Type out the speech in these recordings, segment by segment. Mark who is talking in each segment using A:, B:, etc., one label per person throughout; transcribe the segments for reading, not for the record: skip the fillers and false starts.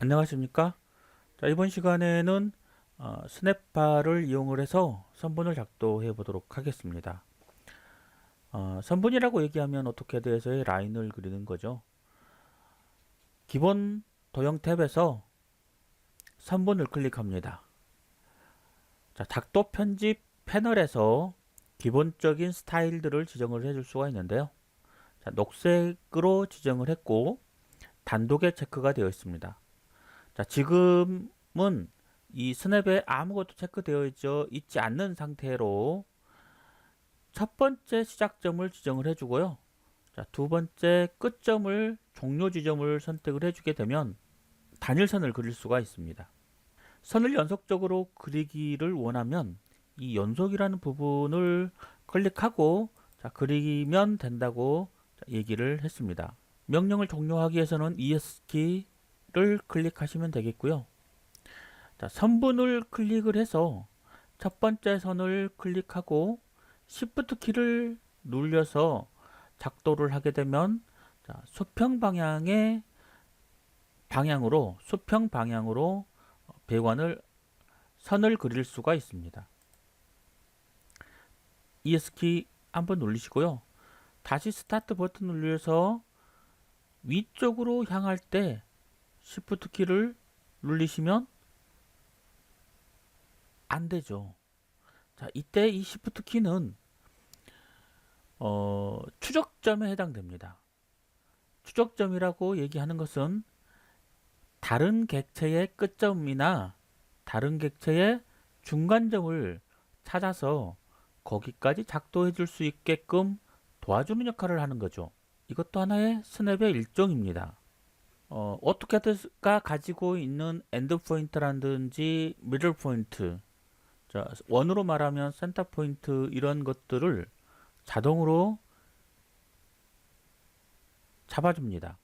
A: 안녕하십니까? 자, 이번 시간에는 스냅바를 이용을 해서 선분을 작도해 보도록 하겠습니다. 선분이라고 얘기하면 오토캐드에서의 라인을 그리는 거죠. 기본 도형 탭에서 선분을 클릭합니다. 자, 작도 편집 패널에서 기본적인 스타일들을 지정을 해줄 수가 있는데요. 자, 녹색으로 지정을 했고 단독에 체크가 되어 있습니다. 자, 지금은 이 스냅에 아무것도 체크되어 있지 않는 상태로 첫 번째 시작점을 지정을 해주고요. 자, 두 번째 끝점을 종료 지점을 선택을 해주게 되면 단일선을 그릴 수가 있습니다. 선을 연속적으로 그리기를 원하면 이 연속이라는 부분을 클릭하고 자, 그리면 된다고 얘기를 했습니다. 명령을 종료하기 위해서는 ES키를 클릭하시면 되겠고요. 자, 선분을 클릭을 해서 첫 번째 선을 클릭하고 Shift 키를 눌려서 작도를 하게 되면 자, 수평 방향으로 배관을 선을 그릴 수가 있습니다. ES키 한번 눌리시고요. 다시 스타트 버튼 눌려서 위쪽으로 향할 때 Shift 키를 눌리시면 안 되죠. 자, 이때 이 Shift 키는 추적점에 해당됩니다. 추적점이라고 얘기하는 것은 다른 객체의 끝점이나 다른 객체의 중간점을 찾아서 거기까지 작도해 줄 수 있게끔 도와주는 역할을 하는 거죠. 이것도 하나의 스냅의 일종입니다. 오토캐드가 가지고 있는 엔드 포인트라든지 미들 포인트, 자, 원으로 말하면 센터 포인트 이런 것들을 자동으로 잡아줍니다.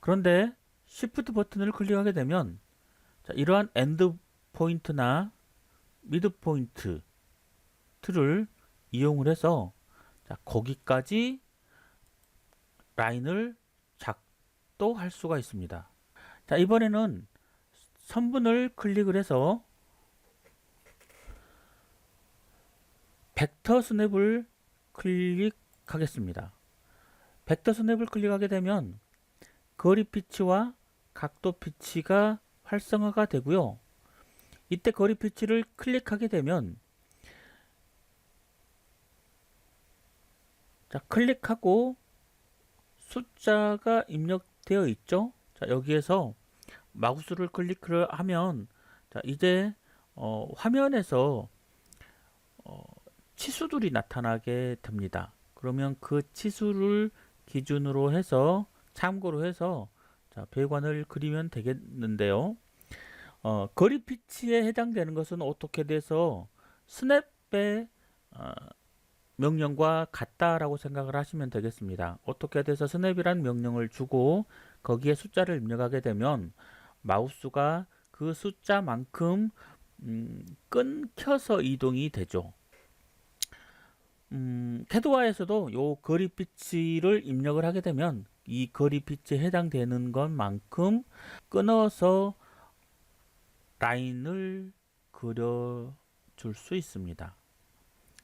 A: 그런데 Shift 버튼을 클릭하게 되면 자, 이러한 엔드 포인트나 미드 포인트를 이용을 해서 자, 거기까지 라인을 작도할 수가 있습니다. 자, 이번에는 선분을 클릭을 해서 벡터 스냅을 클릭하겠습니다. 벡터 스냅을 클릭하게 되면 거리 피치와 각도 피치가 활성화가 되고요. 이때 거리 피치를 클릭하게 되면 자, 클릭하고 숫자가 입력되어 있죠. 자, 여기에서 마우스를 클릭을 하면 자, 이제 화면에서 치수들이 나타나게 됩니다. 그러면 그 치수를 기준으로 해서 참고로 해서 자, 배관을 그리면 되겠는데요. 거리 피치에 해당되는 것은 오토캐드에서 스냅의 명령과 같다라고 생각을 하시면 되겠습니다. 오토캐드에서 스냅이란 명령을 주고 거기에 숫자를 입력하게 되면 마우스가 그 숫자만큼 끊겨서 이동이 되죠. 캐드와에서도 요 거리 피치를 입력을 하게 되면 이 거리 피치에 해당되는 것만큼 끊어서 라인을 그려줄 수 있습니다.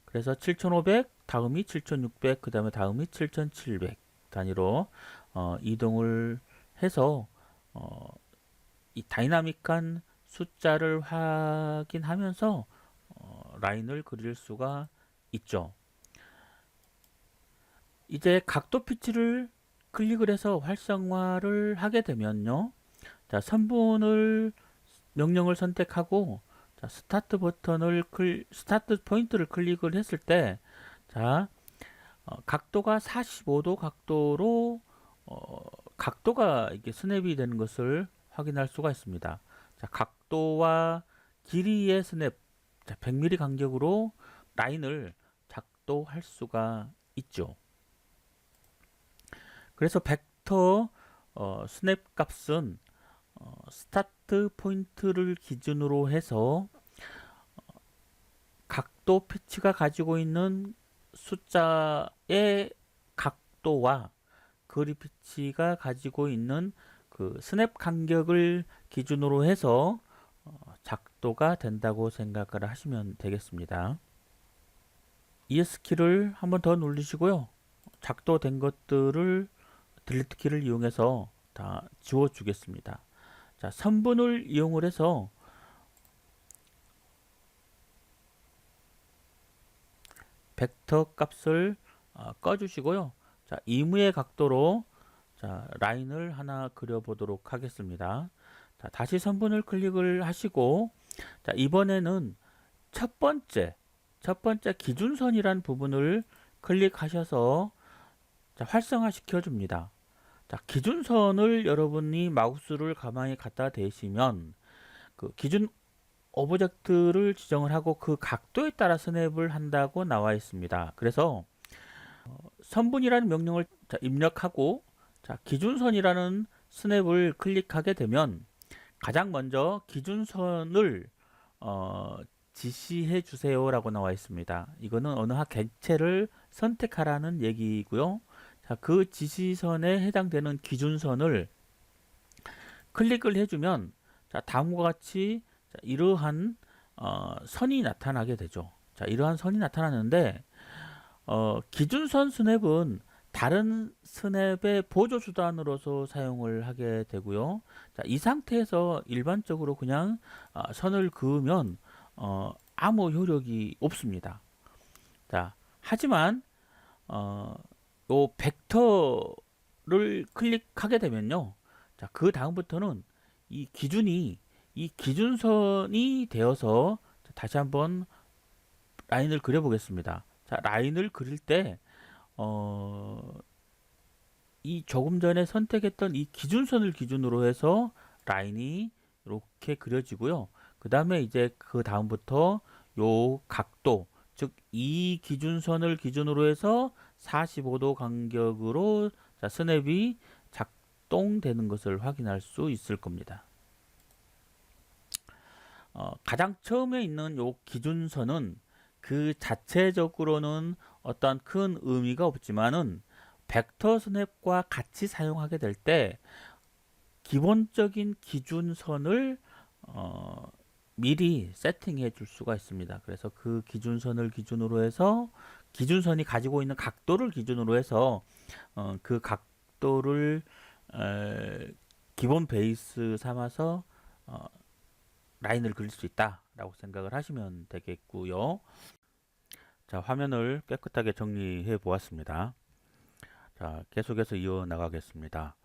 A: 그래서 7500, 다음이 7600, 그 다음에 다음이 7700 단위로 이동을 해서 이 다이나믹한 숫자를 확인하면서 라인을 그릴 수가 있죠. 이제 각도 피치를 클릭을 해서 활성화를 하게 되면요. 자, 선분을 명령을 선택하고 자, 스타트 포인트를 클릭을 했을 때 자, 각도가 45도 각도로 각도가 이게 스냅이 되는 것을 확인할 수가 있습니다. 자, 각도와 길이의 스냅 자, 100mm 간격으로 라인을 작도할 수가 있죠. 그래서 벡터 스냅 값은 스타트 포인트를 기준으로 해서 각도 피치가 가지고 있는 숫자의 각도와 그립 피치가 가지고 있는 그 스냅 간격을 기준으로 해서 작도가 된다고 생각을 하시면 되겠습니다. ES 키를 한번 더 누르시고요. 작도된 것들을 딜리트 키를 이용해서 다 지워 주겠습니다. 자, 선분을 이용을 해서 벡터 값을 꺼 주시고요. 자, 이무의 각도로 자, 라인을 하나 그려 보도록 하겠습니다. 자, 다시 선분을 클릭을 하시고 자, 이번에는 첫 번째 기준선이란 부분을 클릭하셔서 자, 활성화 시켜 줍니다. 자, 기준선을 여러분이 마우스를 가만히 갖다 대시면 그 기준 오브젝트를 지정을 하고 그 각도에 따라 스냅을 한다고 나와 있습니다. 그래서 선분이라는 명령을 입력하고 자, 기준선이라는 스냅을 클릭하게 되면 가장 먼저 기준선을 지시해 주세요 라고 나와 있습니다. 이거는 어느 한 객체를 선택하라는 얘기고요. 자, 그 지시선에 해당되는 기준선을 클릭을 해주면 자, 다음과 같이 자, 이러한 선이 나타나게 되죠. 자, 이러한 선이 나타나는데 기준선 스냅은 다른 스냅의 보조 수단으로서 사용을 하게 되고요. 자, 이 상태에서 일반적으로 그냥 선을 그으면 아무 효력이 없습니다. 자, 하지만 요 벡터를 클릭하게 되면요. 자, 그 다음부터는 이 기준선이 되어서 다시 한번 라인을 그려 보겠습니다. 자, 라인을 그릴 때 이 조금 전에 선택했던 이 기준선을 기준으로 해서 라인이 이렇게 그려지고요. 그 다음에 이제 그 다음부터 요 각도, 즉 이 기준선을 기준으로 해서 45도 간격으로 자, 스냅이 작동되는 것을 확인할 수 있을 겁니다. 가장 처음에 있는 요 기준선은 그 자체적으로는 어떤 큰 의미가 없지만은 벡터 스냅과 같이 사용하게 될 때 기본적인 기준선을 미리 세팅해 줄 수가 있습니다. 그래서 그 기준선을 기준으로 해서 기준선이 가지고 있는 각도를 기준으로 해서 그 각도를 기본 베이스 삼아서 라인을 그릴 수 있다라고 생각을 하시면 되겠고요. 자, 화면을 깨끗하게 정리해 보았습니다. 자, 계속해서 이어 나가겠습니다.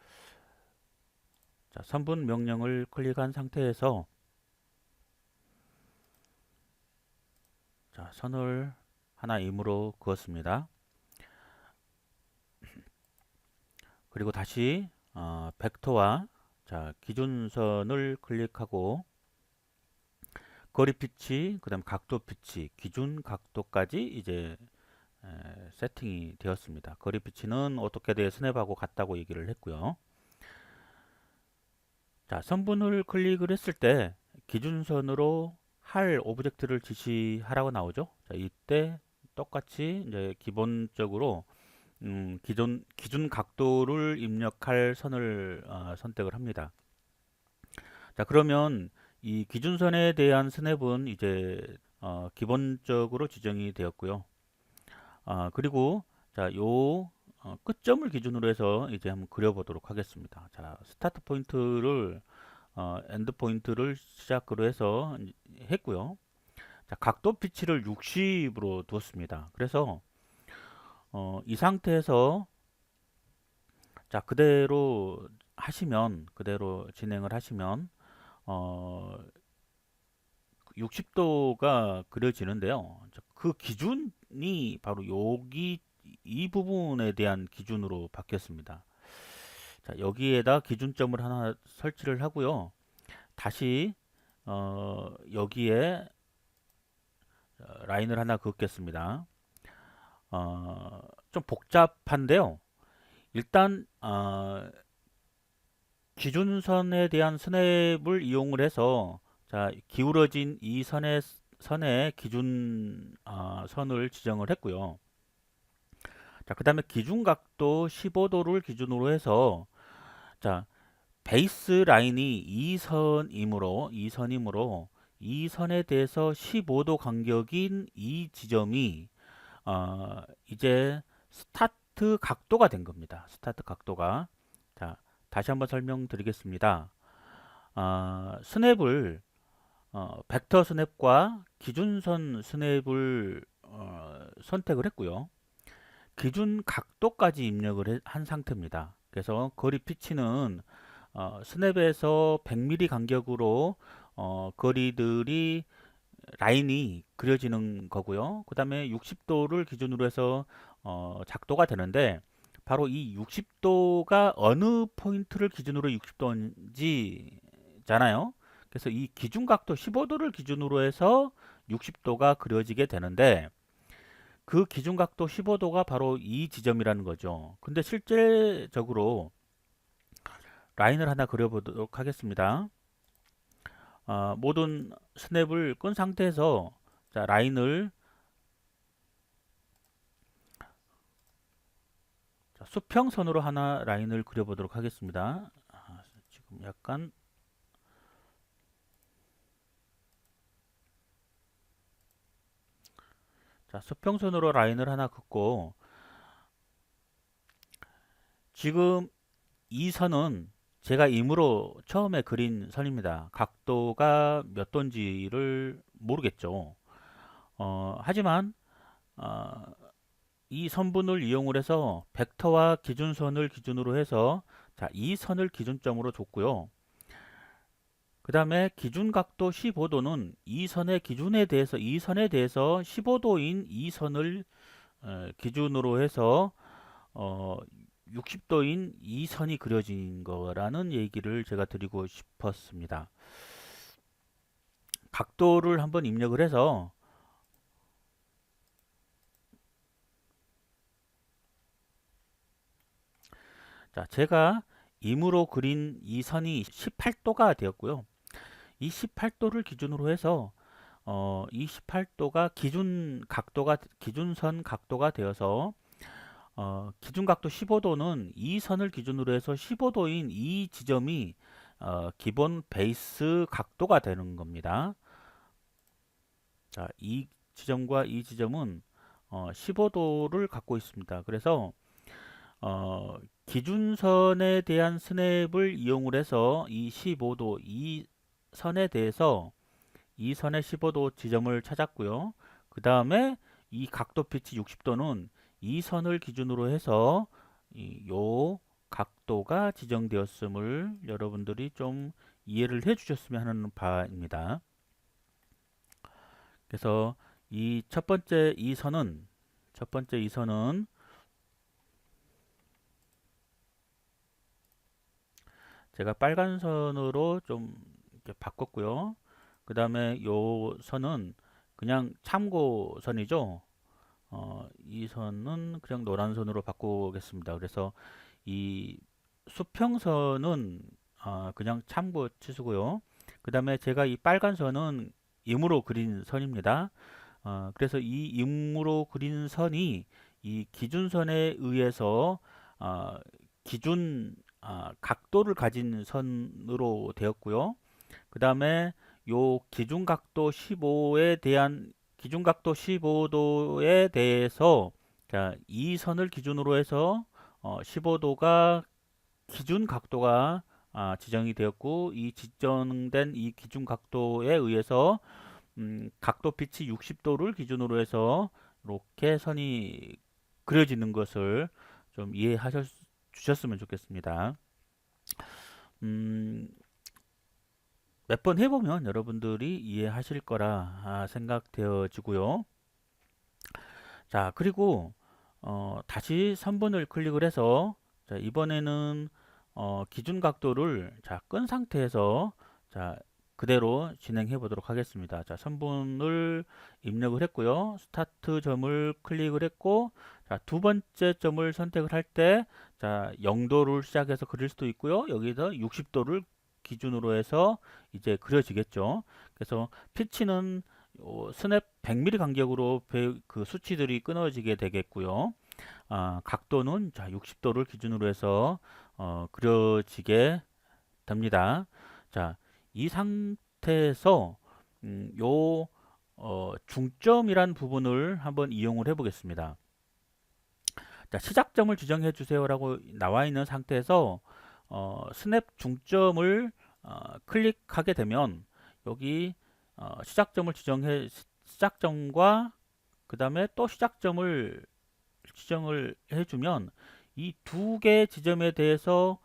A: 자, 선분 명령을 클릭한 상태에서 자, 선을 하나 임으로 그었습니다. 그리고 다시 벡터와 자, 기준선을 클릭하고 거리 피치, 그 다음 각도 피치, 기준 각도까지 이제 세팅이 되었습니다. 거리 피치는 어떻게든 스냅하고 같다고 얘기를 했고요. 자, 선분을 클릭을 했을 때 기준선으로 할 오브젝트를 지시하라고 나오죠. 자, 이때 똑같이 이제 기본적으로 기준 각도를 입력할 선을 선택을 합니다. 자, 그러면 이 기준선에 대한 스냅은 이제 기본적으로 지정이 되었고요. 그리고 자, 요 끝점을 기준으로 해서 이제 한번 그려보도록 하겠습니다. 자, 스타트 포인트를 엔드 포인트를 시작으로 해서 했고요. 자, 각도 피치를 60으로 두었습니다. 그래서 이 상태에서 자, 그대로 진행을 하시면 60도가 그려지는데요. 그 기준이 바로 여기 이 부분에 대한 기준으로 바뀌었습니다. 자, 여기에다 기준점을 하나 설치를 하고요. 다시 여기에 라인을 하나 긋겠습니다. 좀 복잡한데요. 일단 기준선에 대한 스냅을 이용을 해서 자, 기울어진 이 선의 기준 선을 지정을 했고요. 자, 그 다음에 기준각도 15도를 기준으로 해서, 자, 베이스 라인이 이 선에 대해서 15도 간격인 이 지점이 이제 스타트 각도가 된 겁니다. 스타트 각도가. 자, 다시 한번 설명드리겠습니다. 스냅을 벡터 스냅과 기준선 스냅을 선택을 했고요. 기준 각도까지 입력을 한 상태입니다. 그래서 거리 피치는 스냅에서 100mm 간격으로 거리들이 라인이 그려지는 거고요. 그 다음에 60도를 기준으로 해서 작도가 되는데 바로 이 60도가 어느 포인트를 기준으로 60도인지잖아요. 그래서 이 기준각도 15도를 기준으로 해서 60도가 그려지게 되는데 그 기준각도 15도가 바로 이 지점이라는 거죠. 근데 실제적으로 라인을 하나 그려보도록 하겠습니다. 모든 스냅을 끈 상태에서 자, 라인을 자, 수평선으로 하나 라인을 그려보도록 하겠습니다. 지금 약간 자, 수평선으로 라인을 하나 긋고 지금 이 선은 제가 임으로 처음에 그린 선입니다. 각도가 몇 도인지를 모르겠죠. 하지만 어, 이 선분을 이용을 해서 벡터와 기준선을 기준으로 해서 자, 이 선을 기준점으로 줬고요. 그 다음에 기준각도 15도는 이 선의 기준에 대해서 이 선에 대해서 15도인 이 선을 기준으로 해서 60도인 이 선이 그려진 거라는 얘기를 제가 드리고 싶었습니다. 각도를 한번 입력을 해서 자, 제가 임으로 그린 이 선이 18도가 되었고요. 이 18도를 기준으로 해서 이 18도가 기준선 각도가 되어서 기준 각도 15도는 이 선을 기준으로 해서 15도인 이 지점이 기본 베이스 각도가 되는 겁니다. 자, 이 지점과 이 지점은 15도를 갖고 있습니다. 그래서 기준선에 대한 스냅을 이용을 해서 이 15도 이 선에 대해서 이 선의 15도 지점을 찾았고요. 그 다음에 이 각도 피치 60도는 이 선을 기준으로 해서 요 각도가 지정되었음을 여러분들이 좀 이해를 해 주셨으면 하는 바입니다. 그래서 이 첫 번째 이 선은 제가 빨간 선으로 좀 이렇게 바꿨고요. 그 다음에 요 선은 그냥 참고선이죠. 이 선은 그냥 노란 선으로 바꾸겠습니다. 그래서 이 수평선은 그냥 참고 치수고요. 그 다음에 제가 이 빨간 선은 임으로 그린 선입니다. 그래서 이 임으로 그린 선이 이 기준선에 의해서 기준 각도를 가진 선으로 되었고요. 그 다음에 요 기준각도 15도에 대해서 자, 이 선을 기준으로 해서 15도가 기준 각도가 지정이 되었고 이 지정된 이 기준 각도에 의해서 각도 빛이 60도를 기준으로 해서 이렇게 선이 그려지는 것을 좀 이해하셨 주셨으면 좋겠습니다. 몇 번 해보면 여러분들이 이해하실 거라 생각되어지고요. 자, 그리고 다시 선분을 클릭을 해서 자, 이번에는 기준 각도를 자, 끈 상태에서 자, 그대로 진행해 보도록 하겠습니다. 자, 선분을 입력을 했고요. 스타트 점을 클릭을 했고 자, 두 번째 점을 선택을 할 때 자, 0도를 시작해서 그릴 수도 있고요. 여기서 60도를 기준으로 해서 이제 그려지겠죠. 그래서 피치는 스냅 100mm 간격으로 그 수치들이 끊어지게 되겠고요. 각도는 자 60도를 기준으로 해서 그려지게 됩니다. 자, 이 상태에서 요 중점이란 부분을 한번 이용을 해 보겠습니다. 자, 시작점을 지정해 주세요라고 나와 있는 상태에서 스냅 중점을 클릭하게 되면 여기 시작점과 그 다음에 또 시작점을 지정을 해주면 이 두 개의 지점에 대해서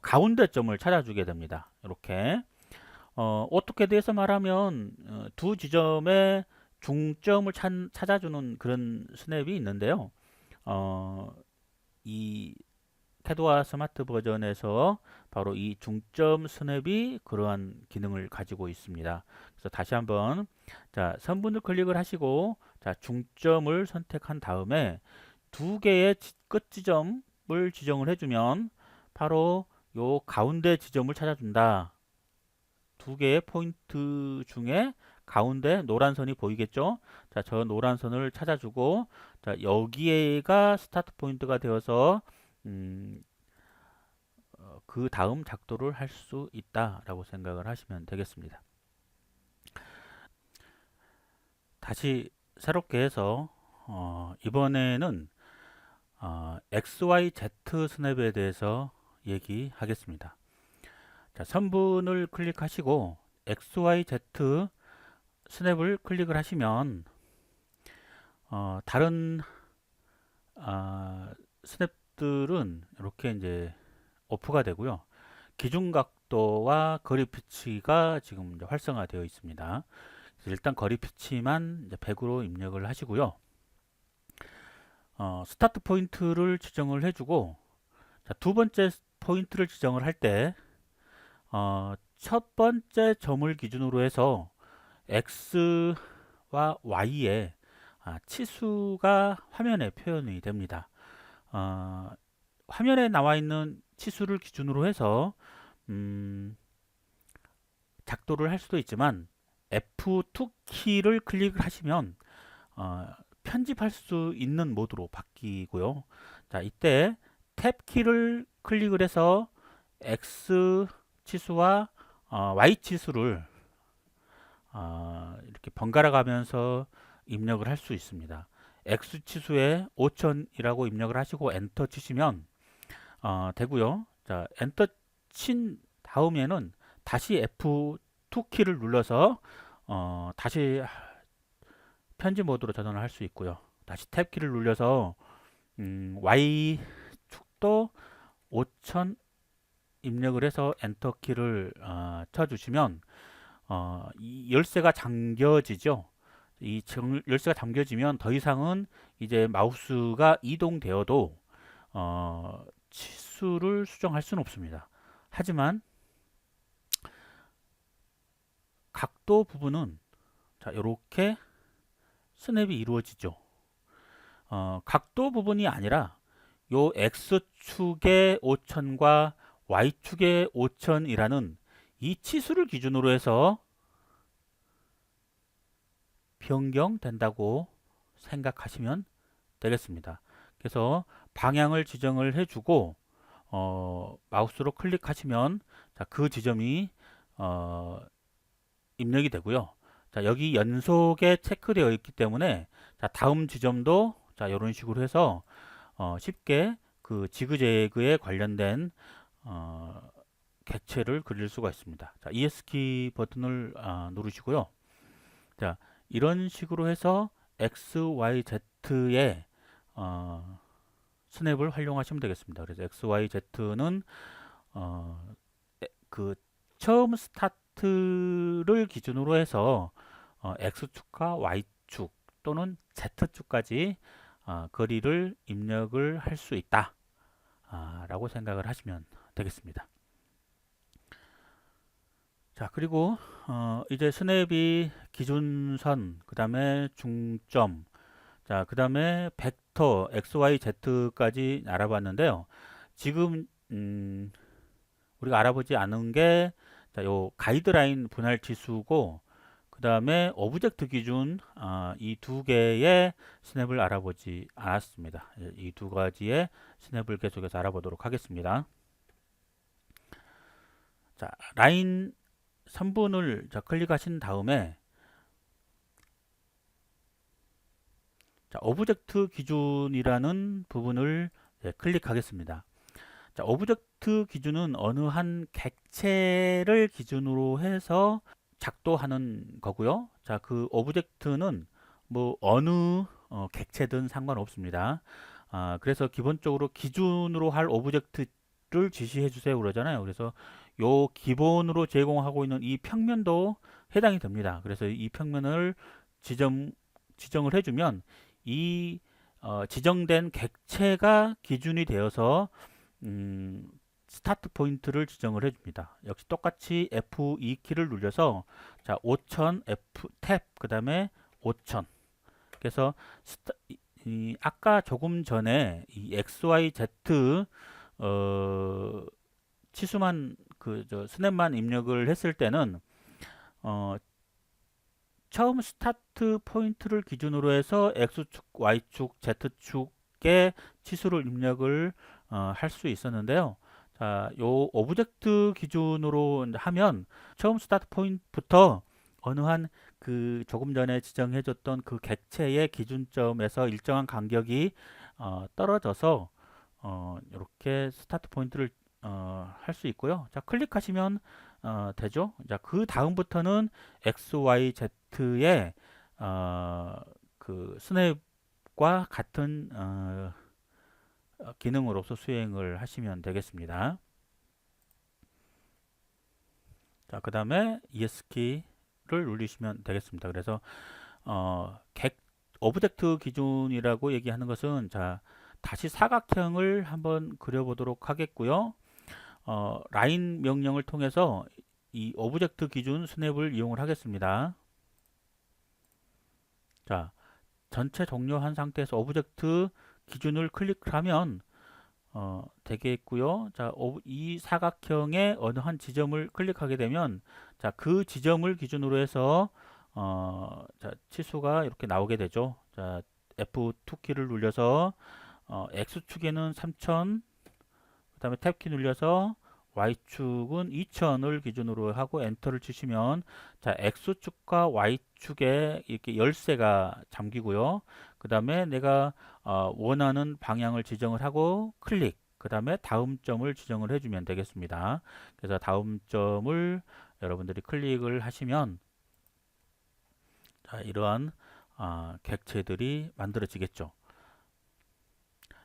A: 가운데 점을 찾아주게 됩니다. 이렇게 어떻게 돼서 말하면 두 지점의 중점을 찾아주는 그런 스냅이 있는데요. 이 캐드와 스마트 버전에서 바로 이 중점 스냅이 그러한 기능을 가지고 있습니다. 그래서 다시 한번 자 선분을 클릭을 하시고 자 중점을 선택한 다음에 두 개의 끝 지점을 지정을 해주면 바로 요 가운데 지점을 찾아준다. 두 개의 포인트 중에 가운데 노란 선이 보이겠죠? 자, 저 노란 선을 찾아주고 자, 여기가 스타트 포인트가 되어서 그 다음 작도를 할 수 있다라고 생각을 하시면 되겠습니다. 다시 새롭게 해서 이번에는 XYZ 스냅에 대해서 얘기하겠습니다. 자, 선분을 클릭하시고 XYZ 스냅을 클릭을 하시면 다른 스냅들은 이렇게 이제 오프가 되고요. 기준 각도와 거리 피치가 지금 이제 활성화되어 있습니다. 일단 거리 피치만 이제 100으로 입력을 하시고요. 스타트 포인트를 지정을 해주고 자, 두 번째 포인트를 지정을 할 때 첫 번째 점을 기준으로 해서 X와 Y의 치수가 화면에 표현이 됩니다. 화면에 나와 있는 치수를 기준으로 해서 작도를 할 수도 있지만 F2 키를 클릭을 하시면 편집할 수 있는 모드로 바뀌고요. 자, 이때 탭 키를 클릭을 해서 X 치수와 Y 치수를 이렇게 번갈아 가면서 입력을 할 수 있습니다. X 치수에 5000이라고 입력을 하시고 엔터 치시면 되고요. 자, 엔터 친 다음에는 다시 F2 키를 눌러서 다시 편집 모드로 전환을 할 수 있고요. 다시 탭 키를 눌러서 Y축도 5000 입력을 해서 엔터 키를 쳐주시면 이 열쇠가 잠겨지죠. 열쇠가 잠겨지면 더 이상은 이제 마우스가 이동되어도 치수를 수정할 수는 없습니다. 하지만 각도 부분은 자 이렇게 스냅이 이루어지죠. 각도 부분이 아니라 요 X축의 5000과 Y축의 5000이라는 이 치수를 기준으로 해서 변경된다고 생각하시면 되겠습니다. 그래서 방향을 지정을 해주고 마우스로 클릭하시면 자, 그 지점이 입력이 되고요. 자, 여기 연속에 체크되어 있기 때문에 자, 다음 지점도 자, 이런 식으로 해서 쉽게 그 지그재그에 관련된 객체를 그릴 수가 있습니다. 자, ES키 버튼을 누르시고요. 자, 이런 식으로 해서 XYZ의 스냅을 활용하시면 되겠습니다. 그래서 XYZ는 그 처음 스타트를 기준으로 해서 X축과 Y축 또는 Z축까지 거리를 입력을 할 수 있다 라고 생각을 하시면 되겠습니다. 자, 그리고 이제 스냅이 기준선, 그 다음에 중점, 자, 그 다음에 벡터 XYZ까지 알아봤는데요. 지금 우리가 알아보지 않은 게 자, 요 가이드라인 분할 치수고, 그 다음에 오브젝트 기준 이 두 개의 스냅을 알아보지 않았습니다. 이 두 가지의 스냅을 계속해서 알아보도록 하겠습니다. 자, 라인 3분을 클릭하신 다음에 자, 오브젝트 기준이라는 부분을 클릭하겠습니다. 자, 오브젝트 기준은 어느 한 객체를 기준으로 해서 작동하는 거고요. 자, 그 오브젝트는 뭐 어느 객체든 상관없습니다. 그래서 기본적으로 기준으로 할 오브젝트를 지시해 주세요 그러잖아요. 그래서 요 기본으로 제공하고 있는 이 평면도 해당이 됩니다. 그래서 이 평면을 지정을 해주면 이 지정된 객체가 기준이 되어서 스타트 포인트를 지정을 해줍니다. 역시 똑같이 F2키를 눌려서 자 5000 F 탭 그 다음에 5000 그래서 아까 조금 전에 이 XYZ 치수만 스냅만 입력을 했을 때는 처음 스타트 포인트를 기준으로 해서 X축, Y축, Z축의 치수를 입력을 할 수 있었는데요. 자, 요 오브젝트 기준으로 하면 처음 스타트 포인트부터 어느 한 그 조금 전에 지정해줬던 그 객체의 기준점에서 일정한 간격이 떨어져서 이렇게 스타트 포인트를 할 수 있고요. 자, 클릭하시면 되죠. 자, 그 다음부터는 X, Y, Z의 그 스냅과 같은 기능으로서 수행을 하시면 되겠습니다. 자, 그 다음에 ES키를 누르시면 되겠습니다. 그래서 오브젝트 기준이라고 얘기하는 것은 자, 다시 사각형을 한번 그려보도록 하겠고요. 라인 명령을 통해서 이 오브젝트 기준 스냅을 이용을 하겠습니다. 자, 전체 종료한 상태에서 오브젝트 기준을 클릭하면 되겠고요. 자, 이 사각형의 어느 한 지점을 클릭하게 되면 자, 그 지점을 기준으로 해서 자, 치수가 이렇게 나오게 되죠. 자, F2키를 눌려서 X축에는 3000, 그 다음에 탭키 눌려서 Y축은 2000을 기준으로 하고 엔터를 치시면 자, X축과 Y축에 이렇게 열쇠가 잠기고요. 그 다음에 내가 원하는 방향을 지정을 하고 클릭, 그 다음에 다음 점을 지정을 해주면 되겠습니다. 그래서 다음 점을 여러분들이 클릭을 하시면 자, 이러한 객체들이 만들어지겠죠.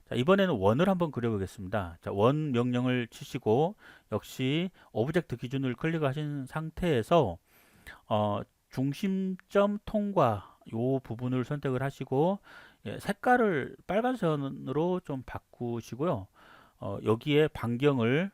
A: 자, 이번에는 원을 한번 그려보겠습니다. 자, 원 명령을 치시고 역시 오브젝트 기준을 클릭하신 상태에서 중심점 통과 요 부분을 선택을 하시고 색깔을 빨간선으로 좀 바꾸시고요. 여기에 반경을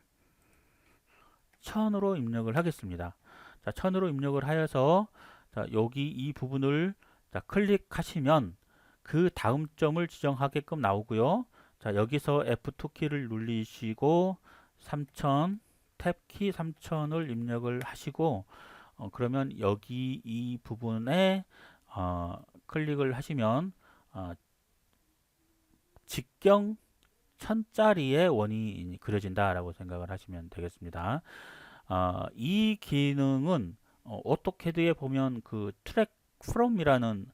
A: 1000으로 입력을 하겠습니다. 자, 1000으로 입력을 하여서 자, 여기 이 부분을 자, 클릭하시면 그 다음 점을 지정하게끔 나오고요. 자, 여기서 F2키를 누르시고 3000 탭키 3000을 입력을 하시고 그러면 여기 이 부분에 클릭을 하시면 직경 1000짜리의 원이 그려진다라고 생각을 하시면 되겠습니다. 이 기능은 오토캐드에 보면 그 트랙 프롬이라는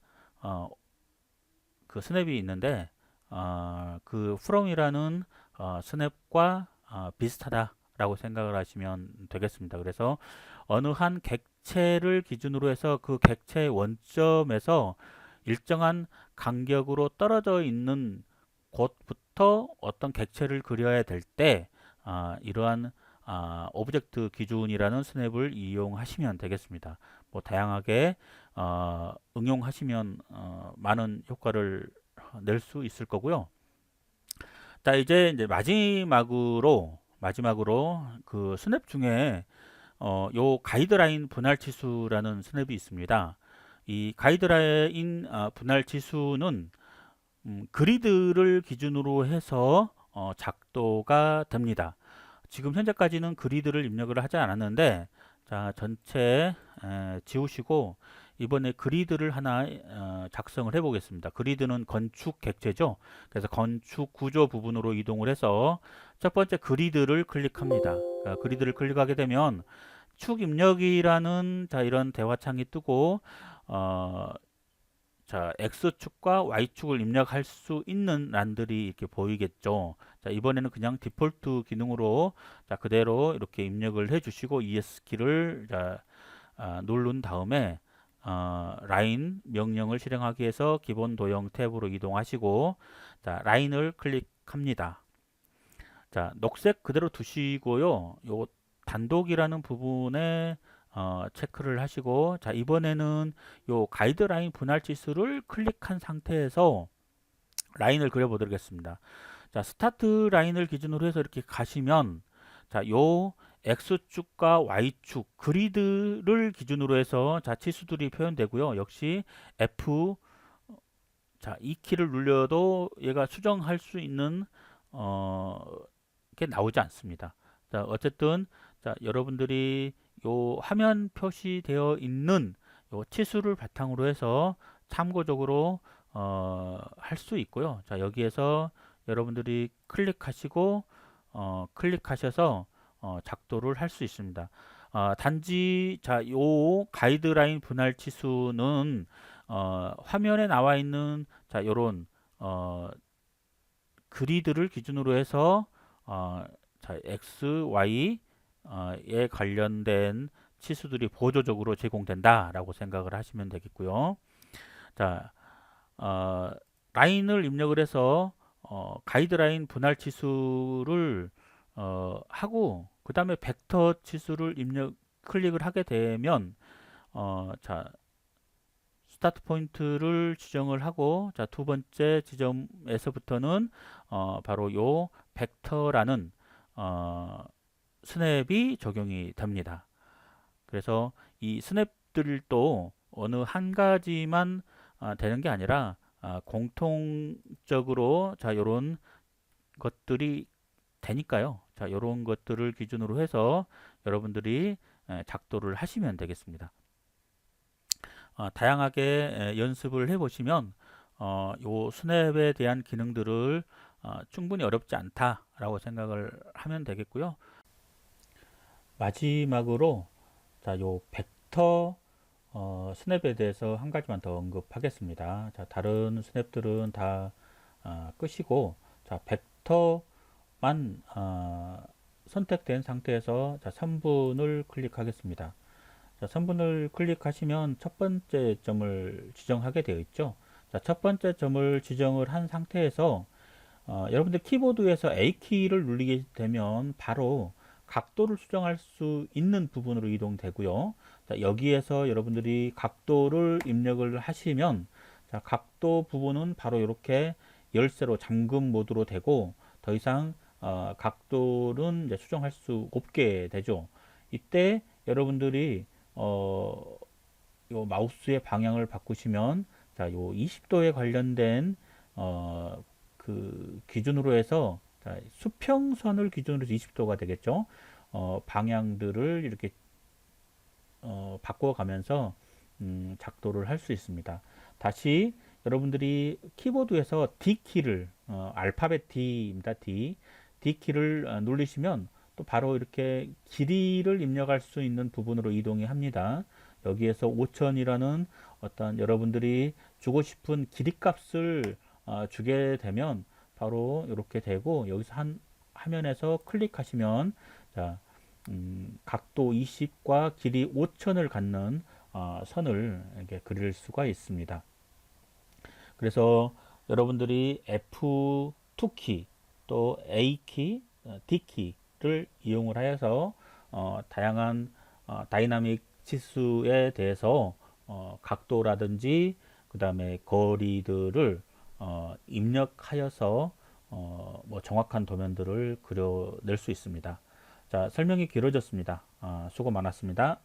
A: 그 스냅이 있는데 그 from이라는 스냅과 비슷하다라고 생각을 하시면 되겠습니다. 그래서 어느 한 객체를 기준으로 해서 그 객체의 원점에서 일정한 간격으로 떨어져 있는 곳부터 어떤 객체를 그려야 될 때 이러한 오브젝트 기준이라는 스냅을 이용하시면 되겠습니다. 뭐 다양하게 응용하시면 많은 효과를 낼 수 있을 거고요. 자, 이제 마지막으로 그 스냅 중에 요 가이드라인 분할 치수라는 스냅이 있습니다. 이 가이드라인 분할 치수는 그리드를 기준으로 해서 작도가 됩니다. 지금 현재까지는 그리드를 입력을 하지 않았는데 자, 전체 지우시고 이번에 그리드를 하나 작성을 해 보겠습니다. 그리드는 건축 객체죠. 그래서 건축 구조 부분으로 이동을 해서 첫 번째 그리드를 클릭합니다. 그리드를 클릭하게 되면 축 입력이라는 이런 대화창이 뜨고 X축과 Y축을 입력할 수 있는 란들이 이렇게 보이겠죠. 이번에는 그냥 디폴트 기능으로 그대로 이렇게 입력을 해 주시고 ES키를 누른 다음에 라인 명령을 실행하기 위해서 기본 도형 탭으로 이동하시고 라인을 클릭합니다. 녹색 그대로 두시고요. 요 단독이라는 부분에 체크를 하시고 이번에는 요 가이드라인 분할 치수를 클릭한 상태에서 라인을 그려 보도록 하겠습니다. 스타트 라인을 기준으로 해서 이렇게 가시면 요 X축과 Y축 그리드를 기준으로 해서 치수들이 표현되고요. 역시 F 이 키를 눌려도 얘가 수정할 수 있는 게 나오지 않습니다. 어쨌든 여러분들이 요 화면 표시되어 있는 요 치수를 바탕으로 해서 참고적으로 할 수 있고요. 여기에서 여러분들이 클릭하시고 클릭하셔서 작도를 할 수 있습니다. 단지 요 가이드라인 분할 치수는 화면에 나와 있는 요런 그리드를 기준으로 해서 X, Y 에 관련된 치수들이 보조적으로 제공된다라고 생각을 하시면 되겠고요. 자, 라인을 입력을 해서 가이드라인 분할 치수를 하고 그 다음에 벡터 치수를 클릭을 하게 되면 스타트 포인트를 지정을 하고 두 번째 지점에서부터는 바로 요 벡터라는 스냅이 적용이 됩니다. 그래서 이 스냅들도 어느 한 가지만 되는 게 아니라 공통적으로 이런 것들이 되니까요. 이런 것들을 기준으로 해서 여러분들이 작도를 하시면 되겠습니다. 다양하게 연습을 해보시면 요 스냅에 대한 기능들을 충분히 어렵지 않다라고 생각을 하면 되겠고요. 마지막으로 요 벡터 스냅에 대해서 한 가지만 더 언급하겠습니다. 다른 스냅들은 다 끄시고 벡터만 선택된 상태에서 선분을 클릭하겠습니다. 선분을 클릭하시면 첫 번째 점을 지정하게 되어 있죠. 첫 번째 점을 지정을 한 상태에서 여러분들 키보드에서 A키를 누르게 되면 바로 각도를 수정할 수 있는 부분으로 이동되고요. 여기에서 여러분들이 각도를 입력을 하시면 각도 부분은 바로 이렇게 열쇠로 잠금 모드로 되고 더 이상 각도는 이제 수정할 수 없게 되죠. 이때 여러분들이 요 마우스의 방향을 바꾸시면 요 20도에 관련된 그 기준으로 해서 수평선을 기준으로 해서 20도가 되겠죠. 방향들을 이렇게 바꿔가면서 작도를 할 수 있습니다. 다시 여러분들이 키보드에서 D키를 알파벳 D입니다. D키를 누르시면 또 바로 이렇게 길이를 입력할 수 있는 부분으로 이동이 합니다. 여기에서 5000이라는 어떤 여러분들이 주고 싶은 길이 값을 주게 되면 바로 이렇게 되고 여기서 화면에서 클릭하시면 각도 20과 길이 5000을 갖는 선을 이렇게 그릴 수가 있습니다. 그래서 여러분들이 F2키 또 A키, D키를 이용을 하여서 다양한 다이나믹 치수에 대해서 각도라든지 그 다음에 거리들을 입력하여서 뭐 정확한 도면들을 그려낼 수 있습니다. 설명이 길어졌습니다. 수고 많았습니다.